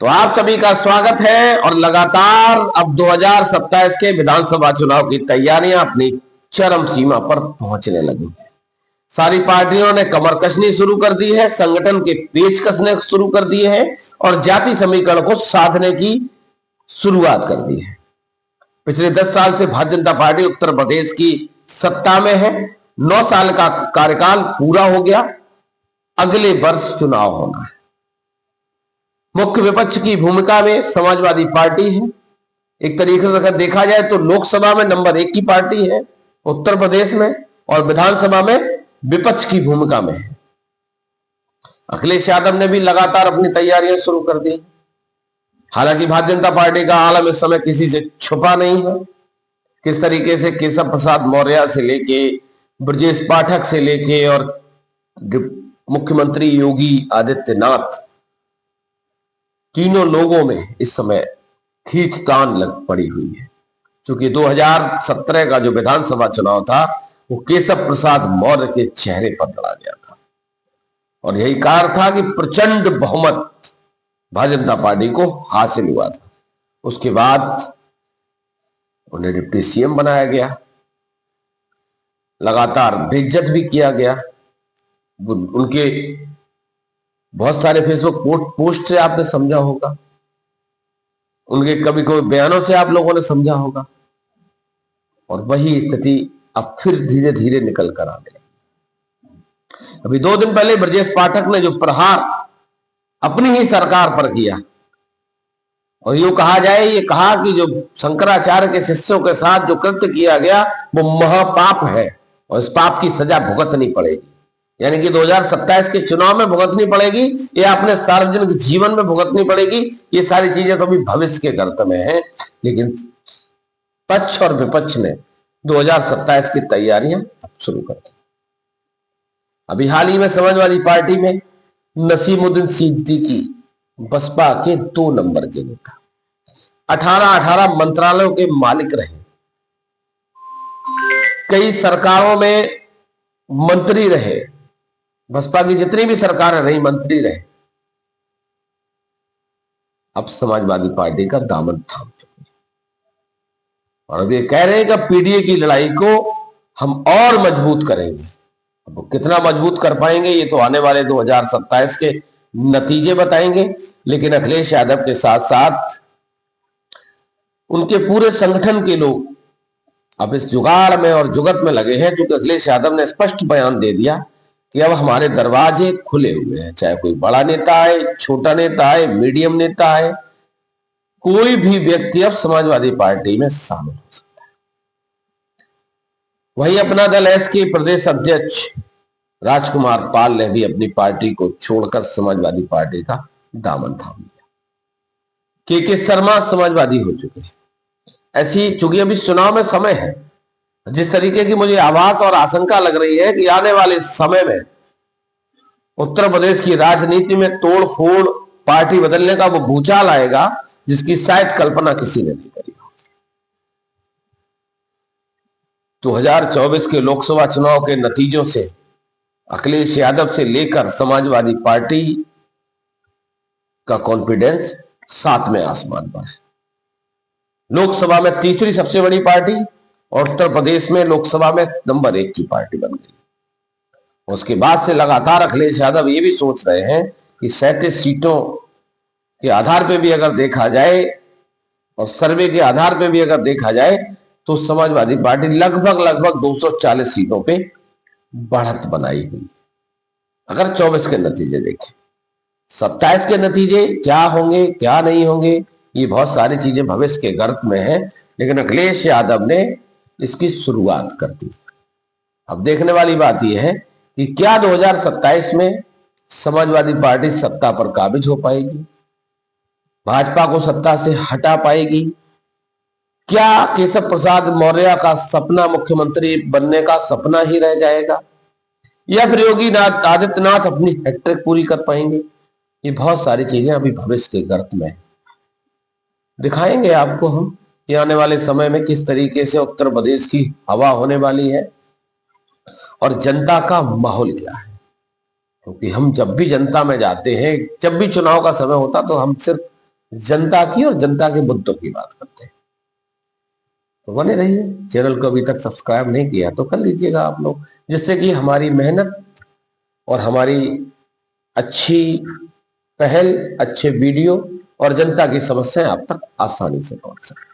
तो आप सभी का स्वागत है और लगातार अब 2027 के विधानसभा चुनाव की तैयारियां अपनी चरम सीमा पर पहुंचने लगी हैं। सारी पार्टियों ने कमर कसनी शुरू कर दी है, संगठन के पेच कसने शुरू कर दिए हैं और जाति समीकरण को साधने की शुरुआत कर दी है। पिछले 10 साल से भारतीय जनता पार्टी उत्तर प्रदेश की सत्ता में है। 9 साल का कार्यकाल पूरा हो गया, अगले वर्ष चुनाव होना है। मुख्य विपक्ष की भूमिका में समाजवादी पार्टी है। एक तरीके से अगर देखा जाए तो लोकसभा में नंबर 1 की पार्टी है उत्तर प्रदेश में, और विधानसभा में विपक्ष की भूमिका में है। अखिलेश यादव ने भी लगातार अपनी तैयारियां शुरू कर दी। हालांकि भारतीय जनता पार्टी का आलम इस समय किसी से छुपा नहीं है। किस तरीके से केशव प्रसाद मौर्य से लेके ब्रजेश पाठक से लेके और मुख्यमंत्री योगी आदित्यनाथ, तीनों लोगों में इस समय खींचतान लग पड़ी हुई है। क्योंकि 2017 का जो विधानसभा चुनाव था वो केशव प्रसाद मौर्य के चेहरे पर लड़ा गया था और यही कारण था कि प्रचंड बहुमत भारतीय जनता पार्टी को हासिल हुआ था। उसके बाद उन्हें डिप्टी सीएम बनाया गया, लगातार बेइज्जत भी किया गया। उनके बहुत सारे फेसबुक पोस्ट से आपने समझा होगा, उनके कभी कोई बयानों से आप लोगों ने समझा होगा, और वही स्थिति अब फिर धीरे धीरे निकल कर आने लगी। अभी 2 दिन पहले ब्रजेश पाठक ने जो प्रहार अपनी ही सरकार पर किया, और यूं कहा जाए, ये कहा कि जो शंकराचार्य के शिष्यों के साथ जो कृत्य किया गया वो महापाप है और इस पाप की सजा भुगतनी पड़ेगी। यानी कि 2027 के चुनाव में भुगतनी पड़ेगी या अपने सार्वजनिक जीवन में भुगतनी पड़ेगी। ये सारी चीजें तो अभी भविष्य के गर्त में हैं, लेकिन पक्ष और विपक्ष ने 2027 की तैयारियां शुरू कर दी। अभी हाल ही में समाजवादी पार्टी में नसीमुद्दीन सिद्दीकी, बसपा के 2 नंबर के नेता, 18 मंत्रालयों के मालिक रहे, कई सरकारों में मंत्री रहे, बसपा की जितनी भी सरकारें रही मंत्री रहे, अब समाजवादी पार्टी का दामन थाम चुके हैं और अब ये कह रहे हैं कि पीडीए की लड़ाई को हम और मजबूत करेंगे। अब कितना मजबूत कर पाएंगे ये तो आने वाले 2027 के नतीजे बताएंगे। लेकिन अखिलेश यादव के साथ साथ उनके पूरे संगठन के लोग अब इस जुगाड़ में और जुगत में लगे हैं, क्योंकि अखिलेश यादव ने स्पष्ट बयान दे दिया कि अब हमारे दरवाजे खुले हुए हैं। चाहे कोई बड़ा नेता है, छोटा नेता है, मीडियम नेता है, कोई भी व्यक्ति अब समाजवादी पार्टी में शामिल हो सकता है। वही अपना दल एस के प्रदेश अध्यक्ष राजकुमार पाल ने भी अपनी पार्टी को छोड़कर समाजवादी पार्टी का दामन थाम लिया। के शर्मा समाजवादी हो चुके हैं। ऐसी, चूंकि अभी चुनाव में समय है, जिस तरीके की मुझे आभास और आशंका लग रही है कि आने वाले समय में उत्तर प्रदेश की राजनीति में तोड़ फोड़, पार्टी बदलने का वो भूचाल आएगा जिसकी शायद कल्पना किसी ने नहीं करी होगी। 2024 के लोकसभा चुनाव के नतीजों से अखिलेश यादव से लेकर समाजवादी पार्टी का कॉन्फिडेंस 7वें आसमान पर है। लोकसभा में तीसरी सबसे बड़ी पार्टी और उत्तर प्रदेश में लोकसभा में नंबर 1 की पार्टी बन गई। उसके बाद से लगातार अखिलेश यादव ये भी सोच रहे हैं कि 37 सीटों के आधार पे भी अगर देखा जाए और सर्वे के आधार पे भी अगर देखा जाए तो समाजवादी पार्टी लगभग 240 सीटों पे बढ़त बनाई हुई। अगर 24 के नतीजे देखें, 27 के नतीजे क्या होंगे क्या नहीं होंगे, ये बहुत सारी चीजें भविष्य के गर्त में है, लेकिन अखिलेश यादव ने इसकी शुरुआत कर दी। अब देखने वाली बात यह है कि क्या 2027 में समाजवादी पार्टी सत्ता पर काबिज हो पाएगी, भाजपा को सत्ता से हटा पाएगी, क्या केशव प्रसाद मौर्य का सपना मुख्यमंत्री बनने का सपना ही रह जाएगा, या फिर योगी आदित्यनाथ अपनी हैट्रिक पूरी कर पाएंगे। ये बहुत सारी चीजें अभी भविष्य के गर्त में दिखाएंगे आपको हम कि आने वाले समय में किस तरीके से उत्तर प्रदेश की हवा होने वाली है और जनता का माहौल क्या है। क्योंकि हम जब भी जनता में जाते हैं, जब भी चुनाव का समय होता, तो हम सिर्फ जनता की और जनता के मुद्दों की बात करते हैं। तो बने रहिए, चैनल को अभी तक सब्सक्राइब नहीं किया तो कर लीजिएगा आप लोग, जिससे कि हमारी मेहनत और हमारी अच्छी पहल, अच्छे वीडियो और जनता की समस्याएं आप तक आसानी से पहुंच सके।